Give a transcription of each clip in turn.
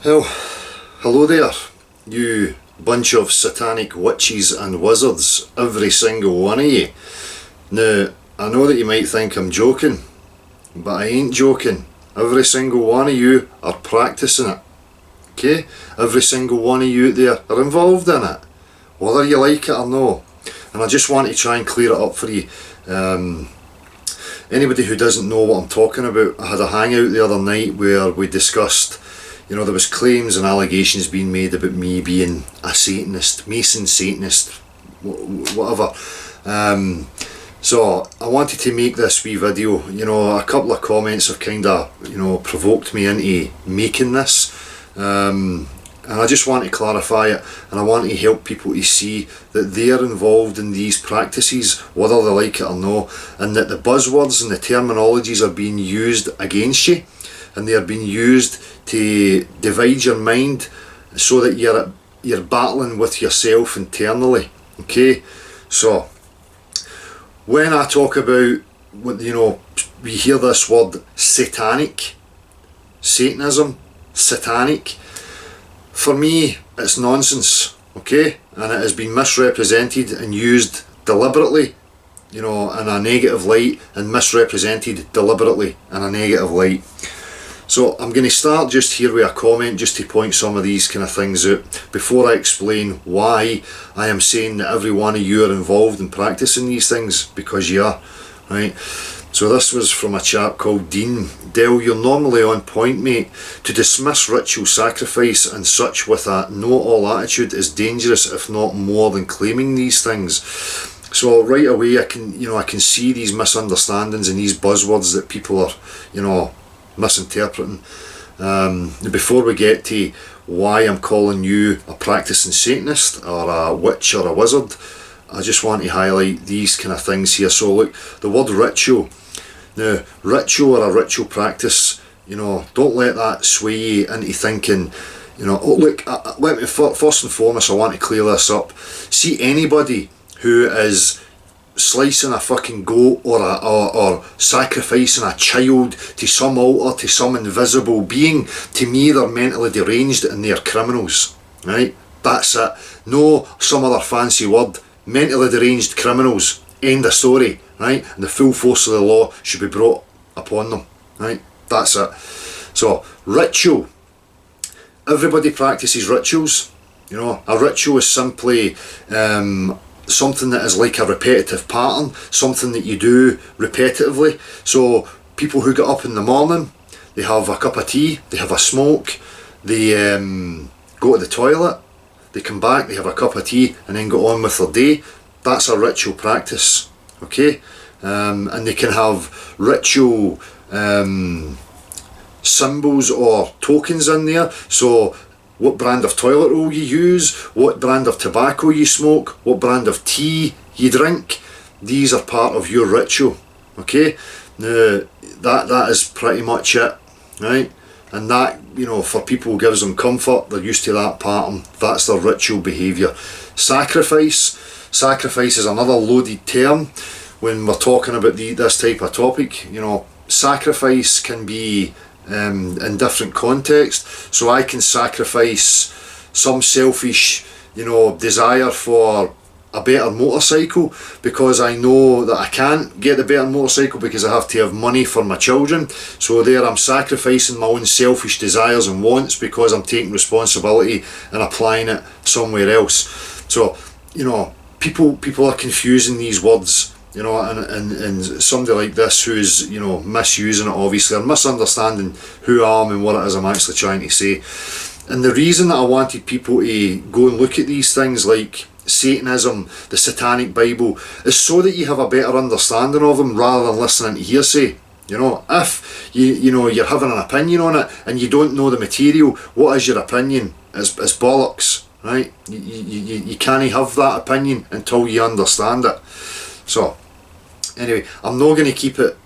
Well, hello there, you bunch of satanic witches and wizards, every single one of you. Now, I know that you might think I'm joking, but I ain't joking. Every single one of you are practicing it, okay? Every single one of you there are involved in it, whether you like it or no. And I just want to try and clear it up for you. Anybody who doesn't know what I'm talking about, I had a hangout the other night where we discussed, there was claims and allegations being made about me being a Satanist, Mason Satanist, whatever. So I wanted to make this wee video. A couple of comments have kind of, provoked me into making this. And I just want to clarify it, and I want to help people to see that they're involved in these practices, whether they like it or no, and that the buzzwords and the terminologies are being used against you, and they are being used to divide your mind so that you're battling with yourself internally. Okay, so when I talk about, we hear this word satanic, Satanism, satanic. For me, it's nonsense, okay? And it has been misrepresented and used deliberately, in a negative light, and misrepresented deliberately in a negative light. So I'm going to start just here with a comment just to point some of these kind of things out before I explain why I am saying that every one of you are involved in practicing these things, because you are, right? So this was from a chap called Dean. Del, you're normally on point, mate. To dismiss ritual sacrifice and such with a know-all attitude is dangerous, if not more, than claiming these things. So right away I can see these misunderstandings and these buzzwords that people are, misinterpreting. Before we get to why I'm calling you a practicing Satanist or a witch or a wizard, I just want to highlight these kind of things here. So look, the word ritual. Now, ritual or a ritual practice, don't let that sway you into thinking, let me, first and foremost, I want to clear this up. See, anybody who is slicing a fucking goat or sacrificing a child to some altar, to some invisible being, to me they're mentally deranged and they're criminals, right? That's it. No some other fancy word. Mentally deranged criminals, end of story, right? And the full force of the law should be brought upon them, right? That's it. So, ritual. Everybody practices rituals. A ritual is simply something that is like a repetitive pattern, something that you do repetitively. So, people who get up in the morning, they have a cup of tea, they have a smoke, they go to the toilet, they come back, they have a cup of tea, and then go on with their day. That's a ritual practice, okay? And they can have ritual symbols or tokens in there. So what brand of toilet roll you use, what brand of tobacco you smoke, what brand of tea you drink, these are part of your ritual, okay? Now, that is pretty much it, right? And that, for people who gives them comfort, they're used to that pattern, that's their ritual behaviour. Sacrifice is another loaded term when we're talking about this type of topic. Sacrifice can be in different contexts. So I can sacrifice some selfish, desire for a better motorcycle because I know that I can't get the better motorcycle because I have to have money for my children. So there I'm sacrificing my own selfish desires and wants because I'm taking responsibility and applying it somewhere else. So, people are confusing these words, and somebody like this who's, misusing it, obviously, or misunderstanding who I am and what it is I'm actually trying to say. And the reason that I wanted people to go and look at these things like Satanism, the Satanic Bible, is so that you have a better understanding of them rather than listening to hearsay. If you're having an opinion on it and you don't know the material, what is your opinion? It's bollocks, right? You can't have that opinion until you understand it. So anyway, I'm not going to keep it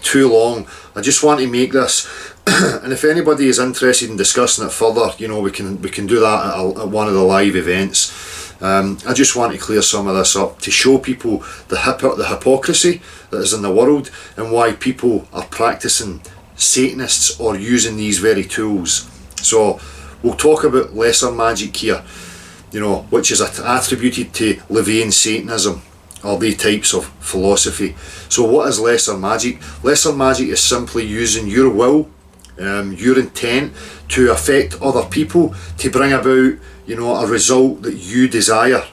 too long. I just want to make this and if anybody is interested in discussing it further, we can do that at one of the live events. I just want to clear some of this up to show people the hypocrisy that is in the world and why people are practicing Satanists or using these very tools. So we'll talk about lesser magic here, you know, which is attributed to Levian Satanism, or the types of philosophy. So what is lesser magic? Lesser magic is simply using your will, your intent to affect other people to bring about, you know, a result that you desire.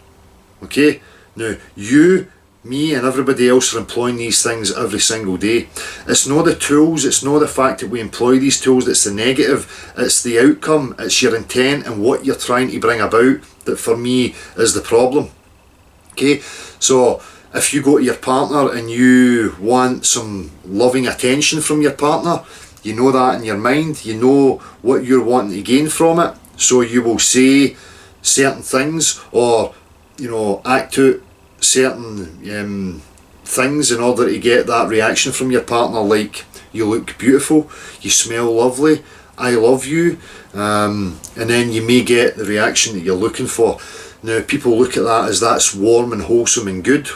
Okay? Now, you, me and everybody else are employing these things every single day. It's not the tools, it's not the fact that we employ these tools that's the negative, it's the outcome, it's your intent and what you're trying to bring about that for me is the problem. Okay, so if you go to your partner and you want some loving attention from your partner, you know that in your mind, you know what you're wanting to gain from it, so you will say certain things, or, you know, act out certain things in order to get that reaction from your partner, like you look beautiful, you smell lovely, I love you, and then you may get the reaction that you're looking for. Now, people look at that as that's warm and wholesome and good,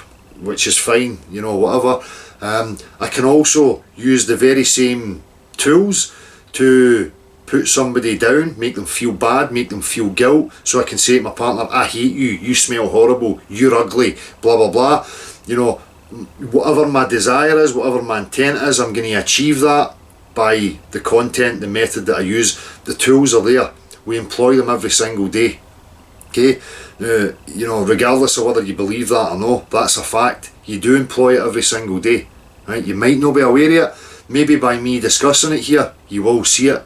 which is fine, you know, whatever. I can also use the very same tools to put somebody down, make them feel bad, make them feel guilt, so I can say to my partner, I hate you, you smell horrible, you're ugly, blah blah blah. You know, whatever my desire is, whatever my intent is, I'm going to achieve that by the content, the method that I use. The tools are there, we employ them every single day. Okay, you know, regardless of whether you believe that or not, that's a fact. You do employ it every single day, right? You might not be aware of it. Maybe by me discussing it here, you will see it,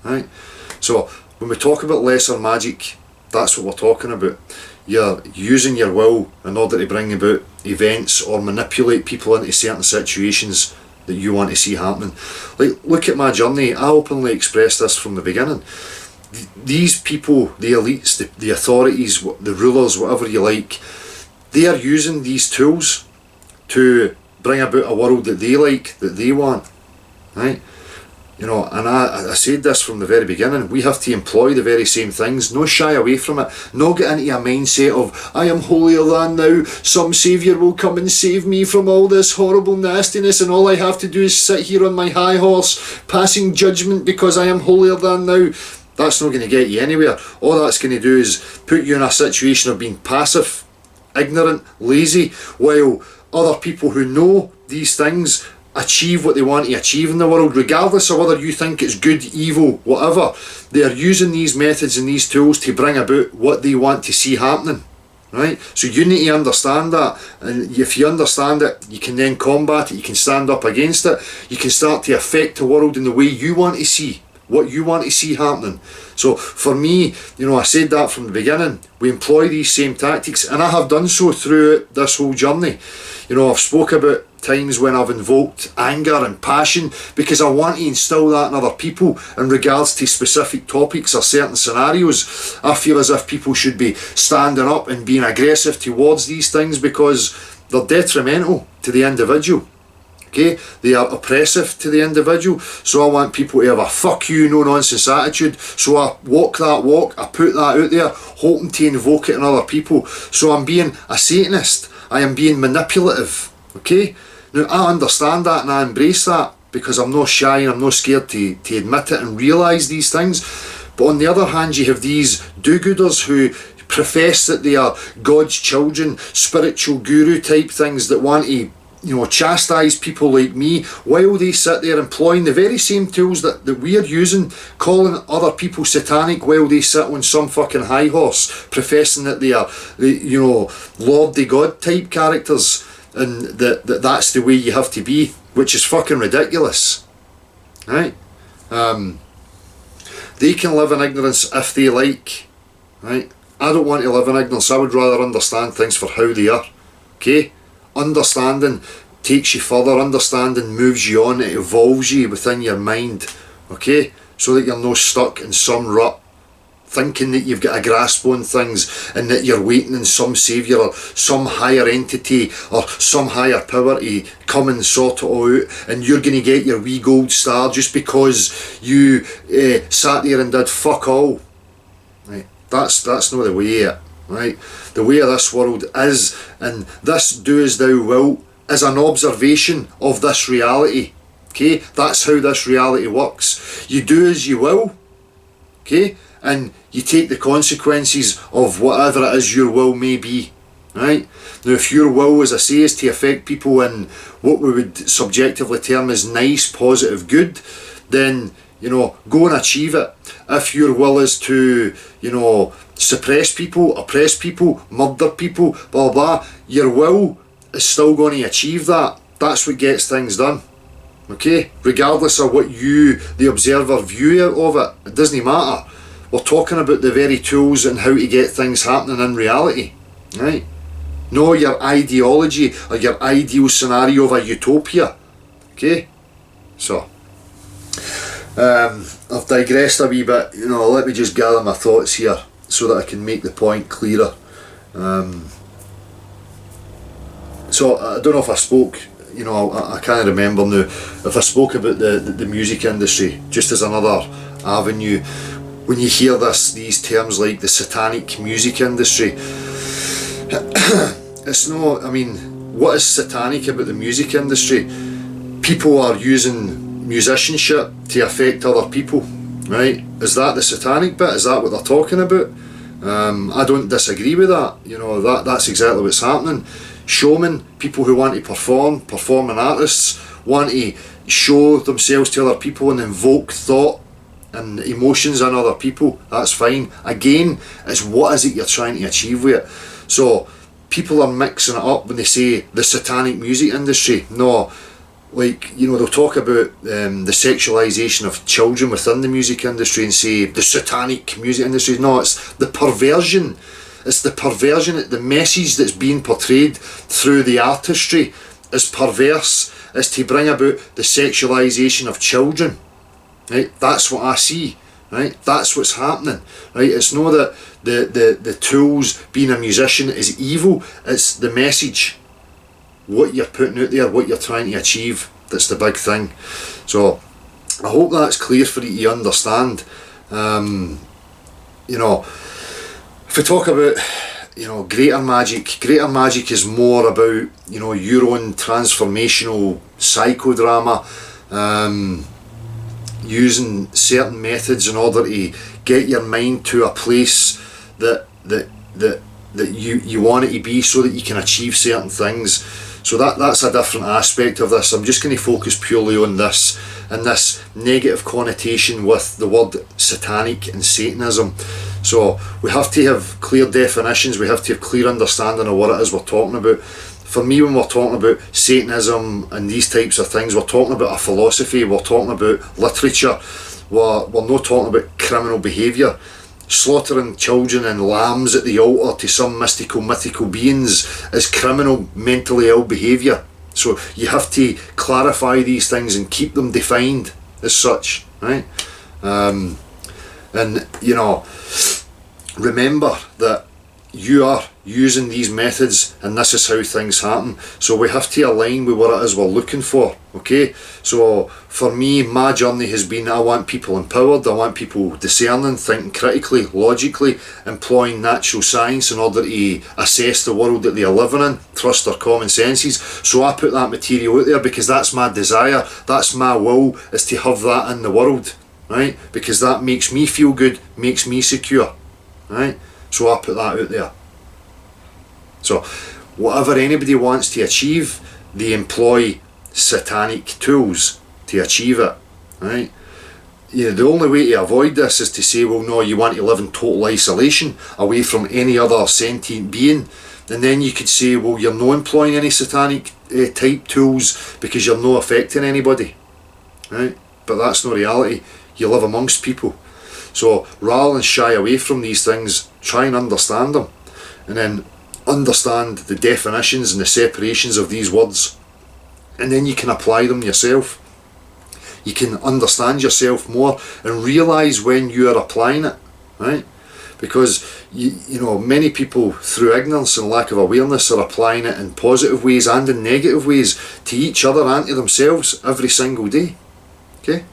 right? So when we talk about lesser magic, that's what we're talking about. You're using your will in order to bring about events or manipulate people into certain situations that you want to see happening. Like, look at my journey. I openly expressed this from the beginning. These people, the elites, the authorities, the rulers, whatever you like, they are using these tools to bring about a world that they like, that they want, right? You know, and I said this from the very beginning, we have to employ the very same things, no shy away from it, no get into a mindset of, I am holier than thou, some saviour will come and save me from all this horrible nastiness, and all I have to do is sit here on my high horse, passing judgment because I am holier than thou. That's not going to get you anywhere. All that's going to do is put you in a situation of being passive, ignorant, lazy, while other people who know these things achieve what they want to achieve in the world, regardless of whether you think it's good, evil, whatever. They are using these methods and these tools to bring about what they want to see happening, right? So you need to understand that, and if you understand it, you can then combat it, you can stand up against it, you can start to affect the world in the way you want to see, what you want to see happening. So for me, you know, I said that from the beginning, we employ these same tactics, and I have done so through this whole journey. You know, I've spoke about times when I've invoked anger and passion because I want to instill that in other people in regards to specific topics or certain scenarios. I feel as if people should be standing up and being aggressive towards these things because they're detrimental to the individual. Okay, they are oppressive to the individual, so I want people to have a fuck you, no nonsense attitude. So I walk that walk, I put that out there, hoping to invoke it in other people. So I'm being a Satanist, I am being manipulative. Okay, now I understand that and I embrace that because I'm not shy and I'm not scared to admit it and realise these things. But on the other hand, you have these do-gooders who profess that they are God's children, spiritual guru type things that want to, you know, chastise people like me, while they sit there employing the very same tools that we're using, calling other people satanic while they sit on some fucking high horse, professing that they are, you know, Lord the God type characters, and that's the way you have to be, which is fucking ridiculous, right? They can live in ignorance if they like, right? I don't want to live in ignorance. I would rather understand things for how they are, okay? Understanding takes you further, understanding moves you on, it evolves you within your mind, okay? So that you're not stuck in some rut, thinking that you've got a grasp on things and that you're waiting on some saviour or some higher entity or some higher power to come and sort it all out, and you're going to get your wee gold star just because you sat there and did fuck all, right? That's not the way of it. Right, the way of this world is, and this do as thou wilt is an observation of this reality. Okay, that's how this reality works. You do as you will. Okay, and you take the consequences of whatever it is your will may be, right? Now, if your will, as I say, is to affect people in what we would subjectively term as nice, positive, good, then, you know, go and achieve it. If your will is to, you know, suppress people, oppress people, murder people, blah, blah, your will is still going to achieve that. That's what gets things done. Okay? Regardless of what you, the observer, view of it, it doesn't matter. We're talking about the very tools and how to get things happening in reality. Right? Know your ideology or your ideal scenario of a utopia. Okay? So, I've digressed a wee bit. You know, let me just gather my thoughts here so that I can make the point clearer. So, I don't know if I spoke, you know, I can't remember now, if I spoke about the music industry, just as another avenue. When you hear these terms like the satanic music industry, it's no, I mean, what is satanic about the music industry? People are using musicianship to affect other people, right? Is that the satanic bit? Is that what they're talking about? I don't disagree with that. You know, that's exactly what's happening. Showmen, people who want to performing artists, want to show themselves to other people and invoke thought and emotions in other people. That's fine. Again, it's what is it you're trying to achieve with it. So people are mixing it up when they say the satanic music industry. No, like, you know, they'll talk about the sexualization of children within the music industry and say the satanic music industry. No, it's the perversion. It's the perversion, the message that's being portrayed through the artistry is perverse. It's to bring about the sexualization of children. Right? That's what I see. Right? That's what's happening. Right? It's not that the tools, being a musician, is evil. It's the message, what you're putting out there, what you're trying to achieve. That's the big thing. So I hope that's clear for you to understand. You know, if we talk about, you know, greater magic is more about, you know, your own transformational psychodrama, using certain methods in order to get your mind to a place that you want it to be, so that you can achieve certain things. So that's a different aspect of this. I'm just going to focus purely on this and this negative connotation with the word satanic and Satanism. So we have to have clear definitions, we have to have clear understanding of what it is we're talking about. For me, when we're talking about Satanism and these types of things, we're talking about a philosophy, we're talking about literature, we're not talking about criminal behaviour. Slaughtering children and lambs at the altar to some mythical beings is criminal, mentally ill behaviour. So you have to clarify these things and keep them defined as such, right? And, you know, remember that you are using these methods and this is how things happen. So we have to align with what it is we're looking for, okay? So for me, my journey has been, I want people empowered, I want people discerning, thinking critically, logically, employing natural science in order to assess the world that they are living in, trust their common senses. So I put that material out there because that's my desire, that's my will, is to have that in the world, right? Because that makes me feel good, makes me secure, right? So I put that out there. So whatever anybody wants to achieve, they employ satanic tools to achieve it, right? You know, the only way to avoid this is to say, well, no, you want to live in total isolation, away from any other sentient being. And then you could say, well, you're not employing any satanic type tools because you're not affecting anybody, right? But that's not reality. You live amongst people. So rather than shy away from these things, try and understand them, and then understand the definitions and the separations of these words, and then you can apply them yourself. You can understand yourself more and realise when you are applying it, right? Because you know, many people through ignorance and lack of awareness are applying it in positive ways and in negative ways to each other and to themselves every single day. Okay,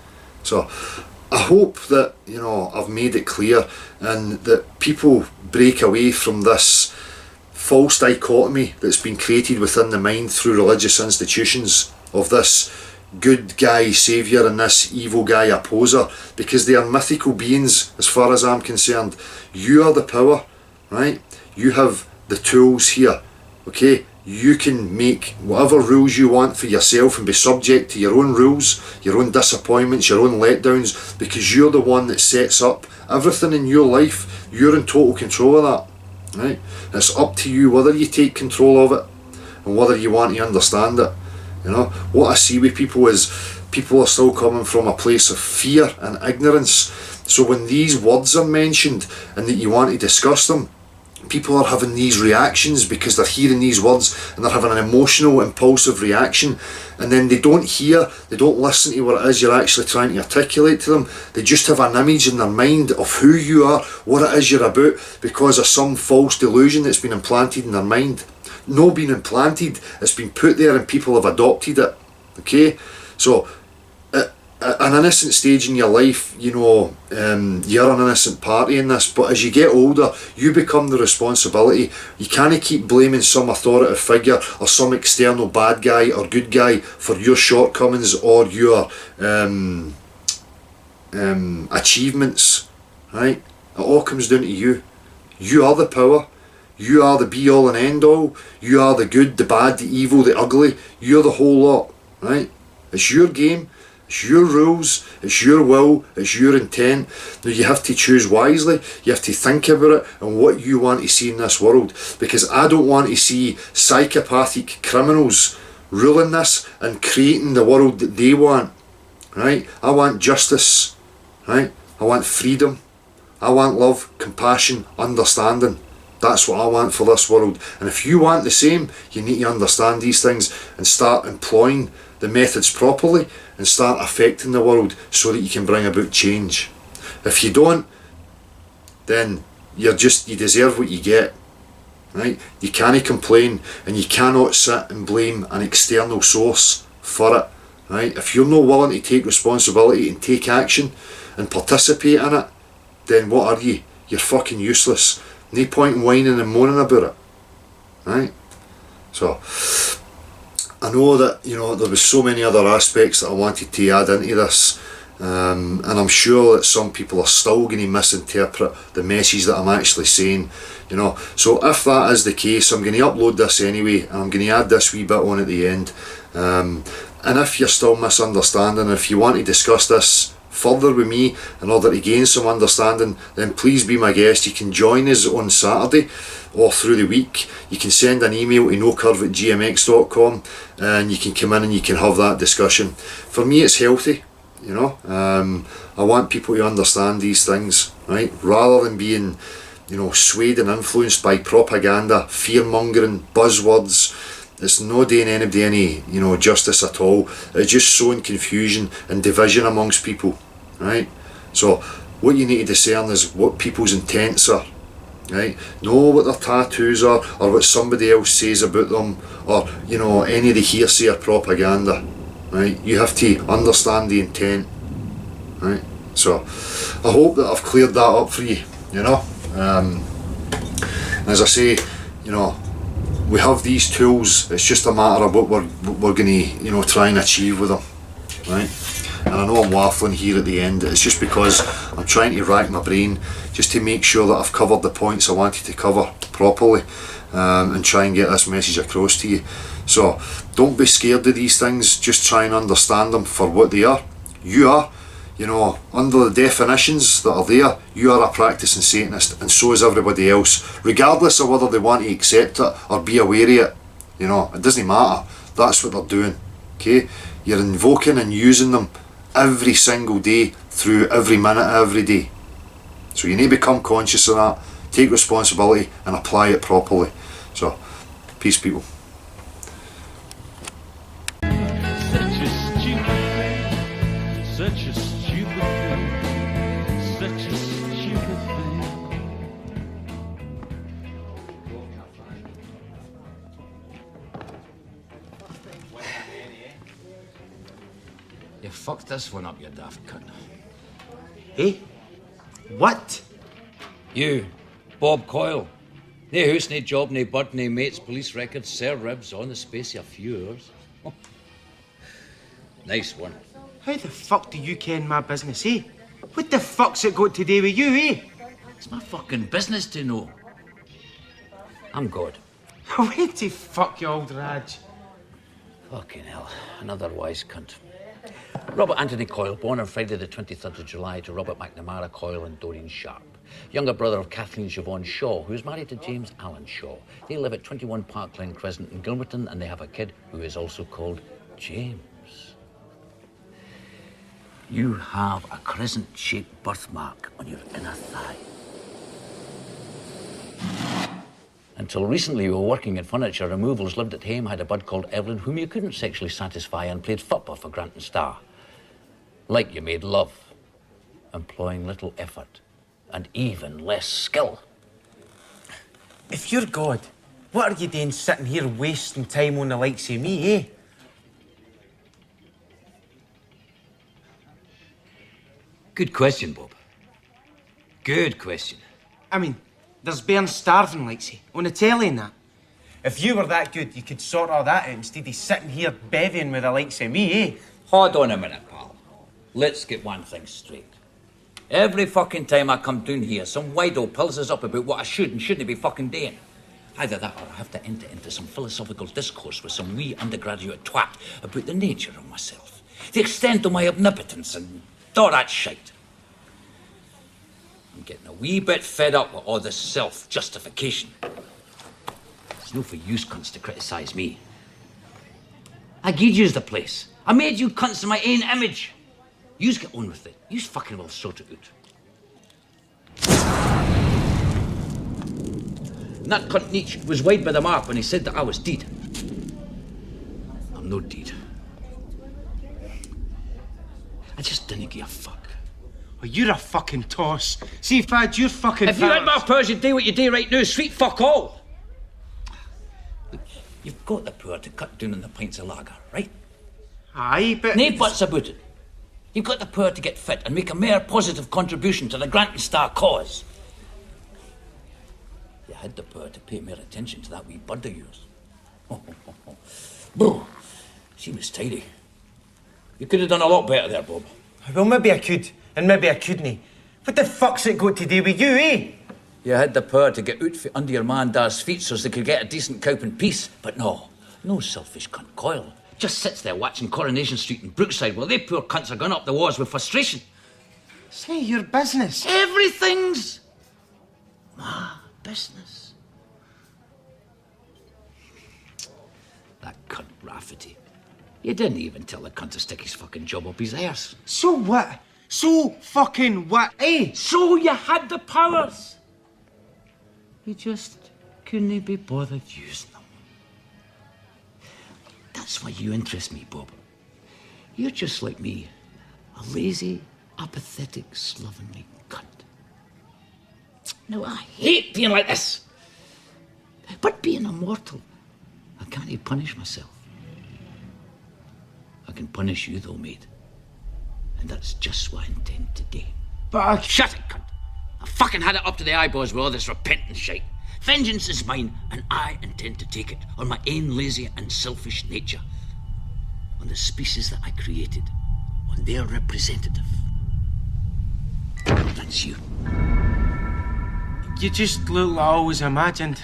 so I hope that, you know, I've made it clear and that people break away from this false dichotomy that's been created within the mind through religious institutions of this good guy saviour and this evil guy opposer, because they are mythical beings as far as I'm concerned. You are the power, right? You have the tools here, okay? You can make whatever rules you want for yourself and be subject to your own rules, your own disappointments, your own letdowns, because you're the one that sets up everything in your life. You're in total control of that, right? And it's up to you whether you take control of it and whether you want to understand it. You know, what I see with people is people are still coming from a place of fear and ignorance. So when these words are mentioned and that you want to discuss them, people are having these reactions because they're hearing these words and they're having an emotional, impulsive reaction, and then they don't listen to what it is you're actually trying to articulate to them. They just have an image in their mind of who you are, what it is you're about, because of some false delusion that's been implanted in their mind. No being implanted, it's been put there and people have adopted it, okay? So at an innocent stage in your life, you know, you're an innocent party in this, but as you get older, you become the responsibility. You can't keep blaming some authoritative figure or some external bad guy or good guy for your shortcomings or your achievements, right? It all comes down to you. You are the power. You are the be all and end all. You are the good, the bad, the evil, the ugly. You're the whole lot, right? It's your game. It's your rules, it's your will, it's your intent. Now you have to choose wisely, you have to think about it and what you want to see in this world, because I don't want to see psychopathic criminals ruling this and creating the world that they want, right? I want justice, right? I want freedom, I want love, compassion, understanding. That's what I want for this world. And if you want the same, you need to understand these things and start employing the methods properly and start affecting the world so that you can bring about change. If you don't, then you deserve what you get, right? You can't complain and you cannot sit and blame an external source for it, right? If you're not willing to take responsibility and take action and participate in it, then what are you? You're fucking useless. No point in whining and moaning about it, right? So I know that, you know, there was so many other aspects that I wanted to add into this, and I'm sure that some people are still going to misinterpret the message that I'm actually saying, you know. So if that is the case, I'm going to upload this anyway, and I'm going to add this wee bit on at the end. And if you're still misunderstanding, if you want to discuss this further with me in order to gain some understanding, then please be my guest. You can join us on Saturday or through the week. You can send an email to nocurve@gmx.com and you can come in and you can have that discussion. For me, it's healthy, you know. I want people to understand these things, right, rather than being, you know, swayed and influenced by propaganda, fear-mongering, buzzwords. It's not doing anybody any, you know, justice at all. It's just sowing confusion and division amongst people, right? So what you need to discern is what people's intents are, right? Know what their tattoos are, or what somebody else says about them, or, you know, any of the hearsay or propaganda, right? You have to understand the intent, right? So I hope that I've cleared that up for you, you know. As I say, you know, we have these tools. It's just a matter of what we're going to, you know, try and achieve with them, right? And I know I'm waffling here at the end. It's just because I'm trying to rack my brain just to make sure that I've covered the points I wanted to cover properly, and try and get this message across to you. So don't be scared of these things. Just try and understand them for what they are. You are, you know, under the definitions that are there, you are a practicing Satanist, and so is everybody else, regardless of whether they want to accept it or be aware of it. You know, it doesn't matter. That's what they're doing, okay? You're invoking and using them every single day, through every minute of every day. So you need to become conscious of that, take responsibility and apply it properly. So, peace, people. Such a stupid thing, such a stupid thing. You fucked this one up, you daft cunt. Hey? What? You, Bob Coyle. No house, no job, no bird, no mates, police records, serve ribs on the space of a few hours. Nice one. How the fuck do you ken my business, eh? What the fuck's it got to do with you, eh? It's my fucking business to know. I'm God. Wait to fuck you, old Raj. Fucking hell. Another wise cunt. Robert Anthony Coyle, born on Friday the 23rd of July to Robert McNamara Coyle and Doreen Sharp. Younger brother of Kathleen Siobhan Shaw, who is married to James Allen Shaw. They live at 21 Park Lane Crescent in Gilmerton, and they have a kid who is also called James. You have a crescent-shaped birthmark on your inner thigh. Until recently, you were working in furniture removals, lived at home, had a bud called Evelyn, whom you couldn't sexually satisfy, and played football for Grant and Star. Like you made love, employing little effort and even less skill. If you're God, what are you doing sitting here wasting time on the likes of me, eh? Good question, Bob. Good question. I mean, there's bairns starving, like say, on the telly and that. If you were that good, you could sort all that out instead of sitting here bevying with the likes of me, eh? Hold on a minute, pal. Let's get one thing straight. Every fucking time I come down here, some wido pulls us up about what I should and shouldn't be fucking doing. Either that or I have to enter into some philosophical discourse with some wee undergraduate twat about the nature of myself, the extent of my omnipotence and all that shite. I'm getting a wee bit fed up with all this self-justification. It's no for yous cunts to criticise me. I gave yous the place. I made you cunts in my own image. Yous get on with it. Yous fucking will sort it out. And that cunt Nietzsche was wide by the mark when he said that I was deed. I'm no deed. I just didn't give a fuck. Well, you're a fucking toss. See if I had your fucking If you had powers- my powers, you'd do what you do right now. Sweet fuck all. Look, you've got the power to cut down on the pints of lager, right? Aye, but... No buts about it. You've got the power to get fit and make a mere positive contribution to the Grant and Star cause. You had the power to pay more attention to that wee bud of yours. Boo, she was tidy. You could have done a lot better there, Bob. Well, maybe I could, and maybe I couldn't. What the fuck's it got to do with you, eh? You had the power to get out from under your man Dar's feet so they could get a decent cope in peace. But no selfish cunt Coyle. Just sits there watching Coronation Street and Brookside while they poor cunts are going up the walls with frustration. Say your business. Everything's my business. That cunt Rafferty. You didn't even tell the cunt to stick his fucking job up his arse. So what? So fucking what, eh? So you had the powers. You just couldn't be bothered using them. That's why you interest me, Bob. You're just like me, a lazy, apathetic, slovenly cunt. Now, I hate being like this. But being immortal, I can't punish myself. I can punish you, though, mate. And that's just what I intend to do. But Shut it, cunt. I fucking had it up to the eyeballs with all this repentant shite. Vengeance is mine, and I intend to take it on my own lazy and selfish nature. On the species that I created. On their representative. That's you. you just look like I always imagined.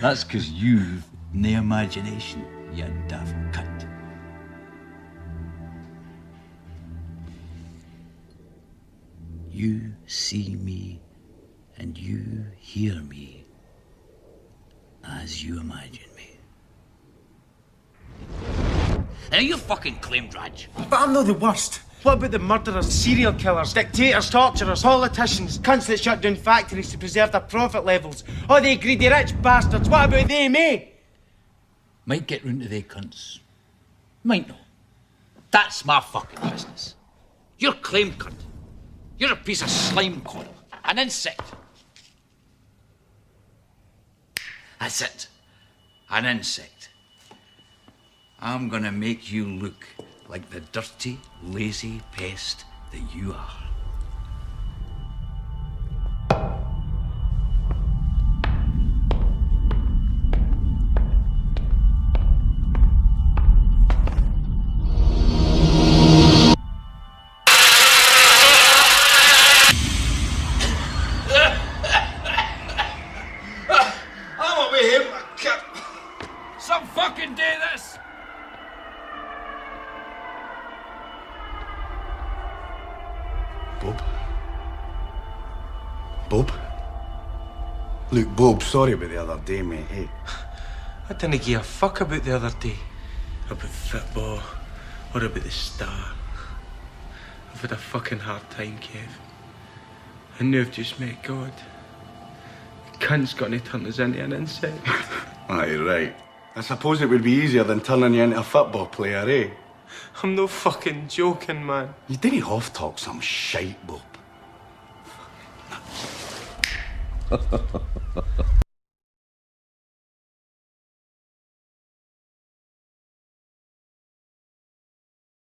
That's because you've no imagination, you daft cunt. You see me and you hear me as you imagine me. Now you fucking claimed, Raj. But I'm not the worst. What about the murderers, serial killers, dictators, torturers, politicians, cunts that shut down factories to preserve their profit levels? Oh, they greedy rich bastards, what about them, eh? Might get round to they cunts. Might not. That's my fucking business. You're claimed cunt. You're a piece of slime coil. An insect. That's it. An insect. I'm gonna make you look like the dirty, lazy pest that you are. fucking do this! Bob? Bob? Look, Bob, sorry about the other day, mate, eh? I didn't give a fuck about the other day. About football, or about the Star. I've had a fucking hard time, Kev. I knew I've just met God. The cunt's gonna turn us into an insect. Aye, right. I suppose it would be easier than turning you into a football player, eh? I'm no fucking joking, man. You didn't half talk some shite, Bob.